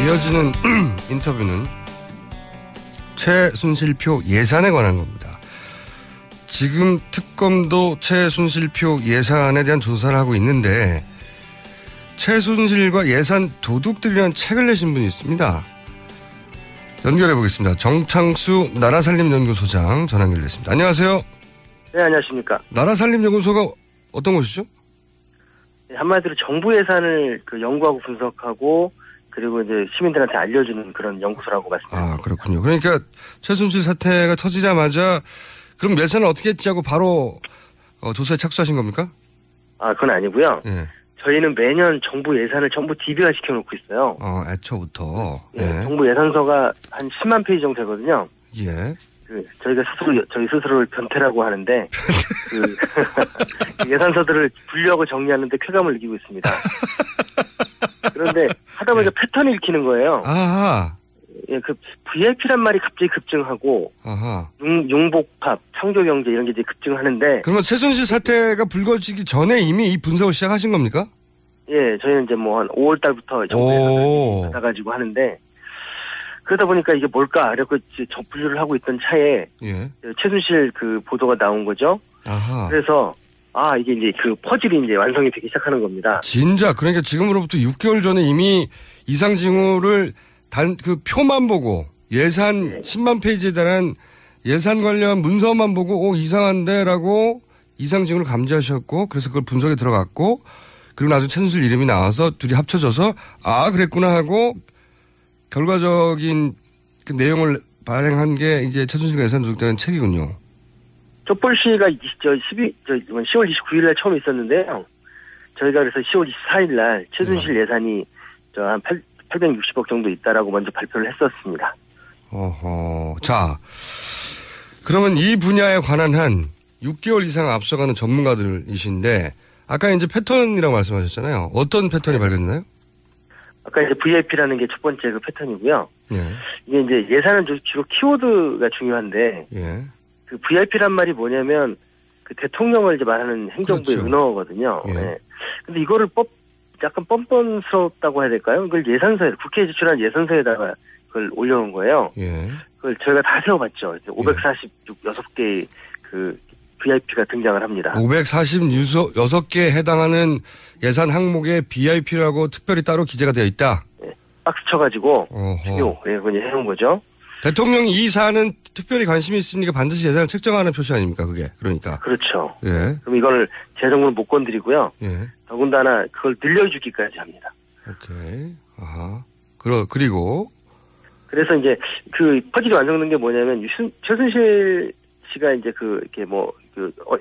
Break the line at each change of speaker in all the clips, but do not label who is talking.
이어지는 인터뷰는 최순실표 예산에 관한 겁니다. 지금 특검도 최순실표 예산에 대한 조사를 하고 있는데 최순실과 예산 도둑들이라는 책을 내신 분이 있습니다. 연결해 보겠습니다. 정창수 나라살림연구소장 전화 연결됐습니다. 안녕하세요.
네, 안녕하십니까.
나라살림연구소가 어떤 곳이죠?
네, 한마디로 정부 예산을 연구하고 분석하고 그리고 이제 시민들한테 알려주는 그런 연구소라고 말씀드립니다.
아, 그렇군요. 그러니까 최순실 사태가 터지자마자 그럼 예산을 어떻게 했지 하고 바로 조사에 착수하신 겁니까?
아, 그건 아니고요.
예.
저희는 매년 정부 예산을 전부 DB화 시켜놓고 있어요.
애초부터.
예. 정부 예산서가 한 10만 페이지 정도 되거든요.
예.
저희가 저희 스스로를 변태라고 하는데, 예산서들을 분류하고 정리하는데 쾌감을 느끼고 있습니다. 그런데 하다 보니까 패턴이 읽히는 거예요.
아하.
예, VIP란 말이 갑자기 급증하고,
아하.
융복합, 창조경제 이런 게 이제 급증하는데.
그러면 최순실 사태가 불거지기 전에 이미 이 분석을 시작하신 겁니까?
예, 저희는 이제 한 5월 달부터 정부에서 받아가지고 하는데, 그러다 보니까 이게 뭘까? 이렇게 분류를 하고 있던 차에,
예.
최순실 보도가 나온 거죠.
아하.
그래서, 이게 이제 퍼즐이 이제 완성이 되기 시작하는 겁니다.
진짜, 그러니까 지금으로부터 6개월 전에 이미 이상징후를 표만 보고 예산
네.
10만 페이지에 달한 예산 관련 문서만 보고 이상한데라고 이상징후를 감지하셨고 그래서 그걸 분석에 들어갔고 그리고 나중에 최순실 이름이 나와서 둘이 합쳐져서 그랬구나 하고 결과적인 그 내용을 발행한 게 이제 최순실과 예산 도둑이라는 책이군요. 촛불시위가
10월 29일 날 처음 있었는데요. 저희가 그래서 10월 24일 날 최순실 예산이 한 860억 정도 있다라고 먼저 발표를 했었습니다.
자, 그러면 이 분야에 관한 한 6개월 이상 앞서가는 전문가들이신데 아까 이제 패턴이라고 말씀하셨잖아요. 어떤 패턴이 발견됐나요?
아까 이제 VIP라는 게 첫 번째 패턴이고요.
예.
이게 이제 예산은 주로 키워드가 중요한데,
예.
VIP란 말이 뭐냐면 대통령을 이제 말하는 행정부의
그렇죠.
은어거든요.
예.
네. 근데 이거를 약간 뻔뻔스럽다고 해야 될까요? 그걸 예산서에, 국회에 제출한 예산서에다가 그걸 올려놓은 거예요.
예.
그걸 저희가 다 세워봤죠. 546개의 VIP가 등장을 합니다.
546개에 해당하는 예산 항목에 VIP라고 특별히 따로 기재가 되어 있다?
네. 박스 쳐가지고, 중요, 그냥 해놓은 거죠.
대통령이 이 사안은 특별히 관심이 있으니까 반드시 예산을 책정하는 표시 아닙니까, 그게? 그러니까.
그렇죠.
예.
그럼 이걸 재정부는 못 건드리고요.
예.
더군다나 그걸 늘려주기까지 합니다.
오케이. 아하. 그리고.
그래서 이제 퍼즐이 완성된 게 뭐냐면, 최순실 씨가 이제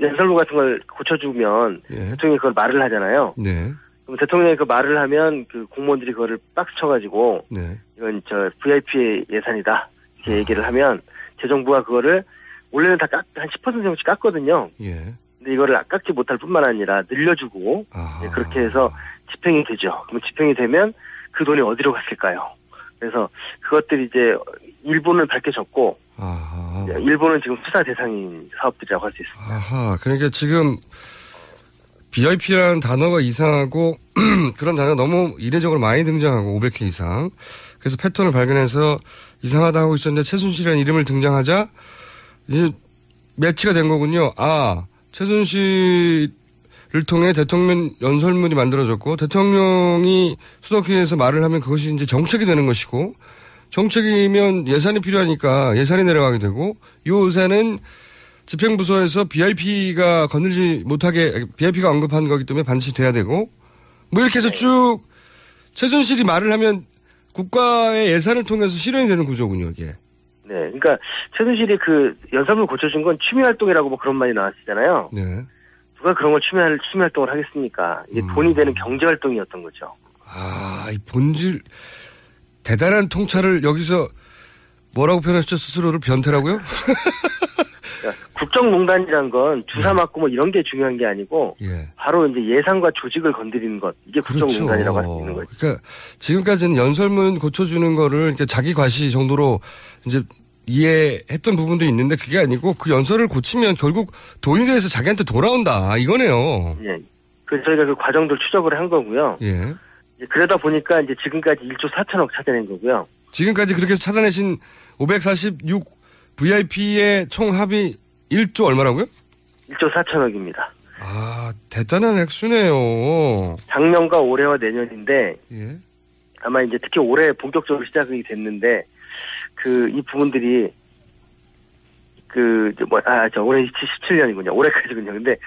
연설문 같은 걸 고쳐주면,
예.
대통령이 그걸 말을 하잖아요.
네.
그럼 대통령이 그 말을 하면 공무원들이 그거를 박스 쳐가지고,
네.
이건 VIP의 예산이다. 이렇게 얘기를 하면, 재정부가 그거를, 원래는 다 한 10% 정도씩 깎거든요.
예.
근데 이거를 깎지 못할 뿐만 아니라 늘려주고, 그렇게 해서 집행이 되죠. 그럼 집행이 되면 그 돈이 어디로 갔을까요? 그래서 그것들이 이제 일부는 밝혀졌고, 일부는 지금 수사 대상인 사업들이라고 할 수 있습니다.
아하. 그러니까 지금 VIP라는 단어가 이상하고 그런 단어가 너무 이례적으로 많이 등장하고 500회 이상. 그래서 패턴을 발견해서 이상하다 하고 있었는데 최순실이라는 이름을 등장하자 이제 매치가 된 거군요. 최순실을 통해 대통령 연설문이 만들어졌고 대통령이 수석회의에서 말을 하면 그것이 이제 정책이 되는 것이고 정책이면 예산이 필요하니까 예산이 내려가게 되고 요새는 집행부서에서 VIP가 건들지 못하게 VIP가 언급한 거기 때문에 반드시 돼야 되고 이렇게 해서 쭉 최순실이 말을 하면 국가의 예산을 통해서 실현이 되는 구조군요, 이게.
네. 그러니까 최순실이 연설문을 고쳐준 건 취미활동이라고 그런 말이 나왔잖아요.
네.
누가 그런 걸 취미활동을 하겠습니까? 이게 돈이 되는 경제활동이었던 거죠.
이 본질 대단한 통찰을 여기서 뭐라고 표현하셨죠? 스스로를 변태라고요?
그러니까 국정농단이란 건 주사 맞고 이런 게 중요한 게 아니고 바로 이제 예산과 조직을 건드리는 것 이게 국정농단이라고 할 수 있는 거죠.
그러니까 지금까지는 연설문 고쳐주는 거를 이렇게 자기 과시 정도로 이제 이해했던 부분도 있는데 그게 아니고 그 연설을 고치면 결국 돈이 돼서 자기한테 돌아온다 이거네요.
예. 저희가 그 과정들 추적을 한 거고요.
예.
그러다 보니까 이제 지금까지 1조 4천억 찾아낸 거고요.
지금까지 그렇게 해서 찾아내신 546 VIP의 총 합이 1조 얼마라고요?
1조 4천억입니다.
아, 대단한 액수네요.
작년과 올해와 내년인데,
예.
아마 이제 특히 올해 본격적으로 시작이 됐는데, 이 부분들이, 올해 17년이군요. 올해까지군요. 근데,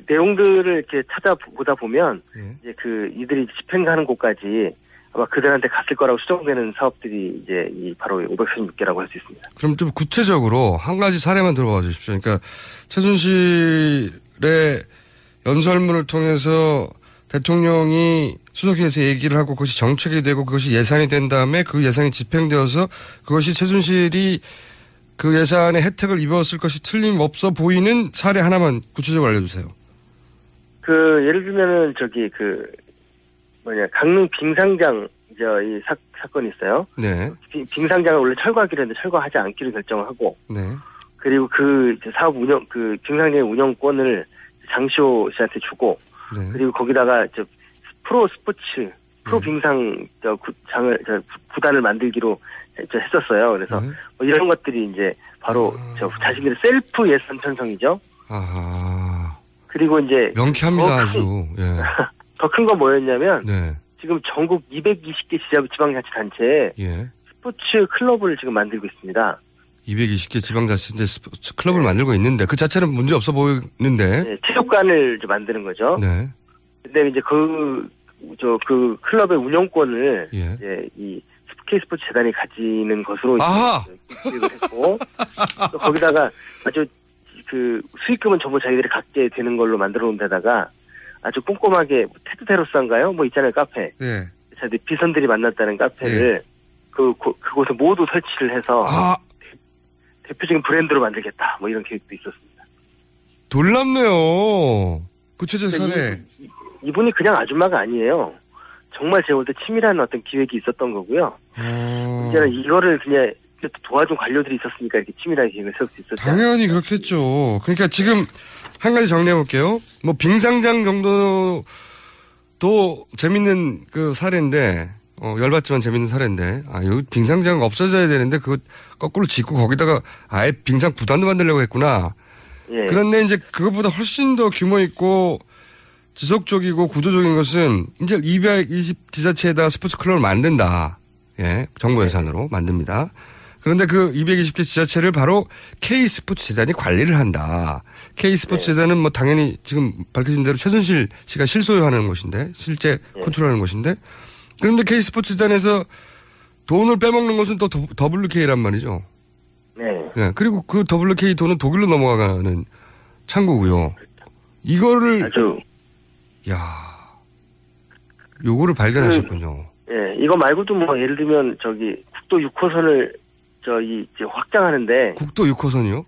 내용들을 이렇게 찾아보다 보면,
예.
이제 이들이 집행하는 곳까지 아마 그들한테 갔을 거라고 추정되는 사업들이 이제 바로 546개라고 할 수 있습니다.
그럼 좀 구체적으로 한 가지 사례만 들어봐 주십시오. 그러니까 최순실의 연설문을 통해서 대통령이 수석에서 얘기를 하고 그것이 정책이 되고 그것이 예산이 된 다음에 그 예산이 집행되어서 그것이 최순실이 그 예산의 혜택을 입었을 것이 틀림없어 보이는 사례 하나만 구체적으로 알려주세요.
예를 들면은 강릉 빙상장 이 사건이 있어요.
네.
빙상장을 원래 철거하기로 했는데 철거하지 않기로 결정을 하고.
네.
그리고 사업 빙상장의 운영권을 장시호 씨한테 주고.
네.
그리고 거기다가 프로 빙상 구단을 만들기로 했었어요. 그래서 이런 것들이 이제 바로 자신들의 셀프 예산 편성이죠.
아하.
그리고 이제
명쾌합니다 아주. 예.
더 큰 건 뭐였냐면
네.
지금 전국 220개 지방자치단체에
예.
스포츠 클럽을 지금 만들고 있습니다.
220개 지방자치단체 스포츠 클럽을 만들고 있는데 그 자체는 문제 없어 보이는데.
네, 체육관을 만드는 거죠.
네.
근데 이제 그 클럽의 운영권을
예.
이제 이 K스포츠 재단이 가지는 것으로 기획을 했고 또 거기다가 아주 수익금은 전부 자기들이 갖게 되는 걸로 만들어 놓은 데다가 아주 꼼꼼하게 테드 테로스인가요? 있잖아요, 카페.
예.
자기 비선들이 만났다는 카페를 그곳에 모두 설치를 해서 대표적인 브랜드로 만들겠다. 이런 계획도 있었습니다.
놀랍네요. 구체적 사례.
이분이 그냥 아줌마가 아니에요. 정말 제가 볼 때 치밀한 어떤 기획이 있었던 거고요. 이제는 이거를 그냥 도와준 관료들이 있었으니까 이렇게 치밀하게 계획을 세울 수 있었죠.
당연히 그렇겠죠. 그러니까 지금 한 가지 정리해 볼게요. 빙상장 정도도 재밌는 사례인데, 열받지만 재밌는 사례인데, 여기 빙상장 없어져야 되는데, 그거 거꾸로 짓고 거기다가 아예 빙상 구단도 만들려고 했구나.
예.
그런데 이제 그것보다 훨씬 더 규모 있고 지속적이고 구조적인 것은 이제 220 지자체에다가 스포츠 클럽을 만든다. 예. 정부 예산으로 만듭니다. 그런데 그 220개 지자체를 바로 K스포츠 재단이 관리를 한다. K스포츠 재단은 당연히 지금 밝혀진 대로 최순실 씨가 실소유하는 곳인데, 실제 컨트롤하는 곳인데, 그런데 K스포츠 재단에서 돈을 빼먹는 것은 또 WK란 말이죠.
네.
네. 그리고 그 WK 돈은 독일로 넘어가는 창구고요. 이거를 요거를 발견하셨군요.
예, 이거 말고도 예를 들면 국도 6호선을 이제 확장하는데.
국도 6호선이요?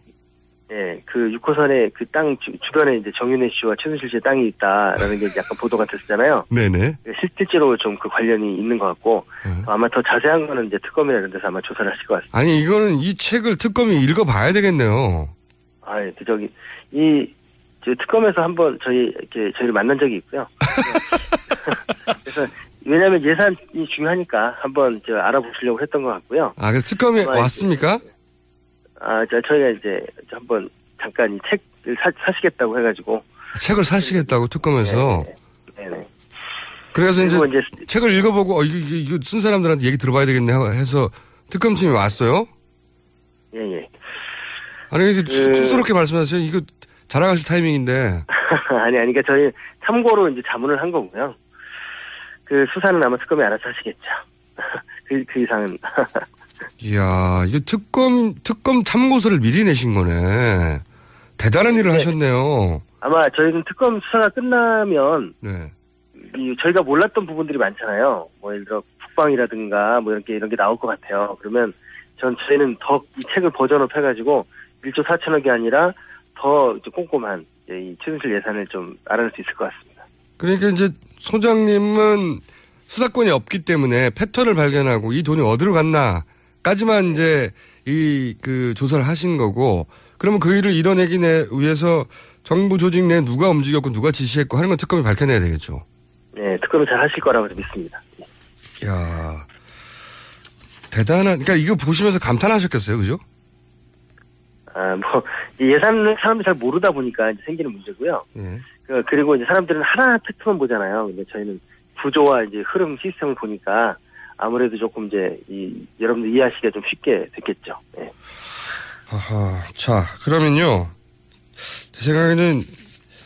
예, 6호선의 땅 주변에 이제 정윤회 씨와 최순실 씨의 땅이 있다라는 게 약간 보도가 됐었잖아요.
네네.
실제로 좀 그 관련이 있는 것 같고, 아마 더 자세한 거는 이제 특검이나 이런 데서 아마 조사를 하실 것 같습니다.
아니, 이거는 이 책을 특검이 읽어봐야 되겠네요.
특검에서 한번 저희를 만난 적이 있고요. 그래서 왜냐하면 예산이 중요하니까 한번 알아보시려고 했던 것 같고요.
그래서 특검이 왔습니까?
저희가 이제 한번 잠깐 이 책을 사시겠다고 해가지고.
책을 사시겠다고 특검에서?
네네.
그래서 이제 책을 읽어보고 이거 쓴 사람들한테 얘기 들어봐야 되겠네 해서 특검팀이 왔어요?
예.
아니, 이게 쑥스럽게 말씀하세요. 이거 자랑하실 타이밍인데.
그러니까 저희 참고로 이제 자문을 한 거고요. 수사는 아마 특검이 알아서 하시겠죠. 그 이상은.
이야, 이거 특검 참고서를 미리 내신 거네. 대단한 일을 하셨네요.
아마 저희는 특검 수사가 끝나면.
네.
저희가 몰랐던 부분들이 많잖아요. 예를 들어 국방이라든가 이런 게 나올 것 같아요. 그러면 저희는 더 이 책을 버전업 해가지고 1조 4천억이 아니라 더 꼼꼼한 이 최순실 예산을 좀 알아낼 수 있을 것 같습니다.
그러니까 이제 소장님은 수사권이 없기 때문에 패턴을 발견하고 이 돈이 어디로 갔나까지만 이제 조사를 하신 거고, 그러면 그 일을 이뤄내기 위해서 정부 조직 내 누가 움직였고 누가 지시했고 하는 건 특검이 밝혀내야 되겠죠.
네, 특검을 잘 하실 거라고 믿습니다.
야 대단한, 그러니까 이거 보시면서 감탄하셨겠어요, 그죠?
예산을 사람들이 잘 모르다 보니까 이제 생기는 문제고요.
예.
그리고 이제 사람들은 하나 팩트만 보잖아요. 근데 저희는 구조와 이제 흐름 시스템을 보니까 아무래도 조금 이제 여러분들 이해하시기가 좀 쉽게 됐겠죠. 예.
아하, 자, 그러면요. 제 생각에는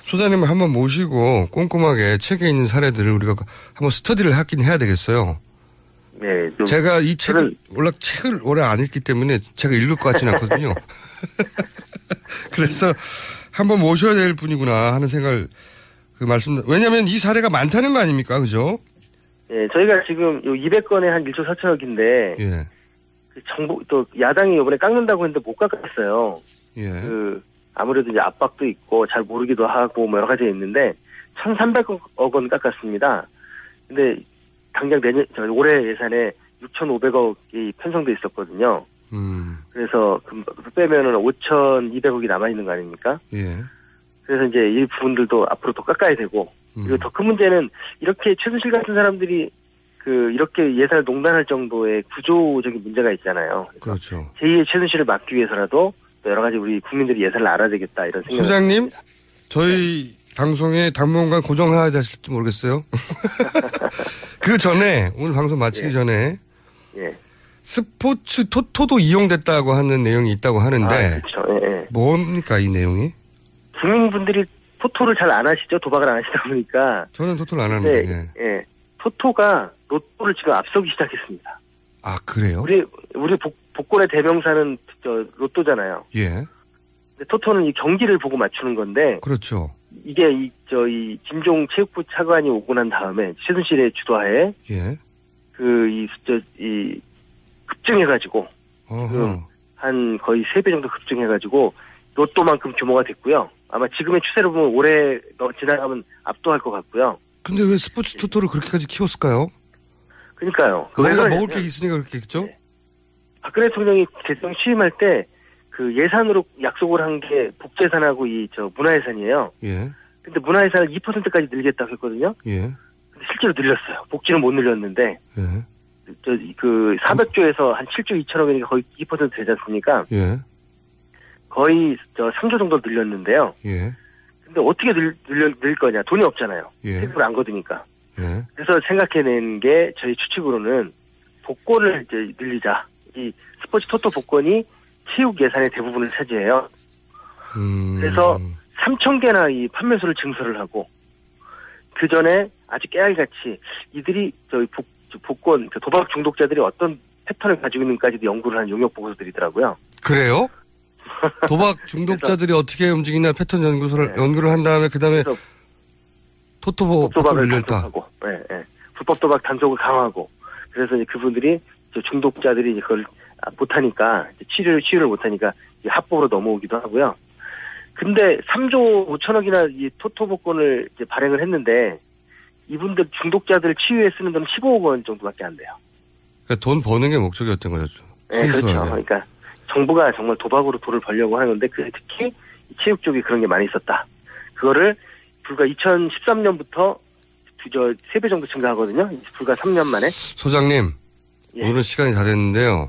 소장님을 한번 모시고 꼼꼼하게 책에 있는 사례들을 우리가 한번 스터디를 하긴 해야 되겠어요.
네.
제가 이 책을, 원래 책을 오래 안 읽기 때문에 제가 읽을 것 같지는 않거든요. 그래서 한번 모셔야 될 분이구나 하는 생각을 왜냐면 이 사례가 많다는 거 아닙니까? 그죠?
예, 저희가 지금 200건에 한 1조 4천억인데. 예. 정부, 또 야당이 이번에 깎는다고 했는데 못 깎았어요. 예. 아무래도 이제 압박도 있고 잘 모르기도 하고 뭐 여러 가지가 있는데 1,300억 원 깎았습니다. 근데 당장 올해 예산에 6,500억이 편성돼 있었거든요. 그래서 빼면은 5,200억이 남아있는 거 아닙니까? 예. 그래서 이제 이 부분들도 앞으로 더 깎아야 되고, 그리고 더 큰 문제는 이렇게 최순실 같은 사람들이 이렇게 예산을 농단할 정도의 구조적인 문제가 있잖아요.
그렇죠.
제2의 최순실을 막기 위해서라도 또 여러 가지 우리 국민들이 예산을 알아야 되겠다 이런 생각이
소장님,
듭니다.
저희 당송에 당분간 고정해야 될지 모르겠어요. 그 전에 오늘 방송 마치기 전에 스포츠 토토도 이용됐다고 하는 내용이 있다고 하는데
그렇죠. 예.
뭡니까 이 내용이?
국민분들이 토토를 잘 안 하시죠. 도박을 안 하시다 보니까.
저는 토토를 안 하는데.
예. 토토가 로또를 지금 앞서기 시작했습니다.
아, 그래요?
우리 복권의 대명사는 로또잖아요.
예.
근데 토토는 이 경기를 보고 맞추는 건데.
그렇죠.
이게 이 김종 체육부 차관이 오고 난 다음에 최순실의 주도하에.
예.
급증해가지고. 지금 한 거의 3배 정도 급증해가지고 로또만큼 규모가 됐고요. 아마 지금의 추세로 보면 올해 지나가면 압도할 것 같고요.
근데 왜 스포츠 토토를 그렇게까지 키웠을까요?
그러니까요.
뭔가 먹을 게 있으니까 그렇겠죠?
네. 박근혜 대통령이 대통령 취임할 때 예산으로 약속을 한 게 복재산하고 문화예산이에요. 예. 근데 문화예산을 2%까지 늘리겠다고 했거든요. 예. 근데 실제로 늘렸어요. 복지는 못 늘렸는데. 예. 400조에서 한 7조 2천억이니까 거의 2% 되지 않습니까? 예. 거의 3조 정도 늘렸는데요. 예. 근데 어떻게 늘 거냐? 돈이 없잖아요. 예. 세금을 안 거두니까. 예. 그래서 생각해낸 게 저희 추측으로는 복권을 이제 늘리자. 이 스포츠 토토 복권이 체육 예산의 대부분을 차지해요. 그래서 3,000개나 이 판매소를 증설을 하고 그 전에 아주 깨알같이 이들이 복권 도박 중독자들이 어떤 패턴을 가지고 있는지까지도 연구를 한 용역 보고서들이더라고요.
그래요? 도박 중독자들이 어떻게 움직이나 패턴 연구를 한 다음에 그다음에 토토 복권을 늘렸다.
불법 도박 단속을 강화하고 그래서 이제 그분들이 중독자들이 이제 그걸 못하니까 치유를 못하니까 이제 합법으로 넘어오기도 하고요. 근데 3조 5천억이나 이 토토 복권을 이제 발행을 했는데 이분들 중독자들을 치유에 쓰는 돈은 15억 원 정도밖에 안 돼요.
그러니까 돈 버는 게 목적이었던 거죠.
네, 그렇죠. 그러니까 정부가 정말 도박으로 돈을 벌려고 하는데 특히 체육 쪽이 그런 게 많이 있었다. 그거를 불과 2013년부터 3배 정도 증가하거든요. 불과 3년 만에.
소장님, 오늘 시간이 다 됐는데요.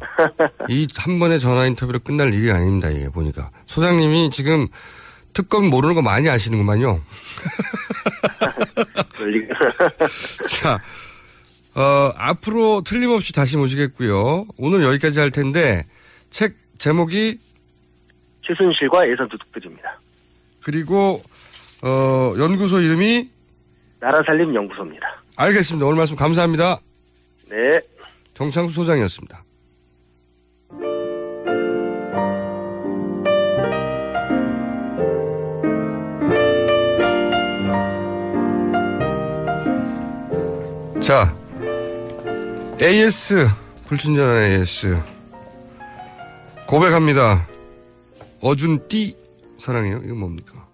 이 한 번의 전화 인터뷰로 끝날 일이 아닙니다. 이게 보니까. 소장님이 지금 특검 모르는 거 많이 아시는구만요. 자, 앞으로 틀림없이 다시 모시겠고요. 오늘 여기까지 할 텐데 책 제목이
최순실과 예산 도둑들입니다.
그리고 연구소 이름이
나라살림 연구소입니다.
알겠습니다. 오늘 말씀 감사합니다.
네.
정창수 소장이었습니다. 자, AS, 불친절한 AS. 고백합니다. 어준띠 사랑해요. 이건 뭡니까?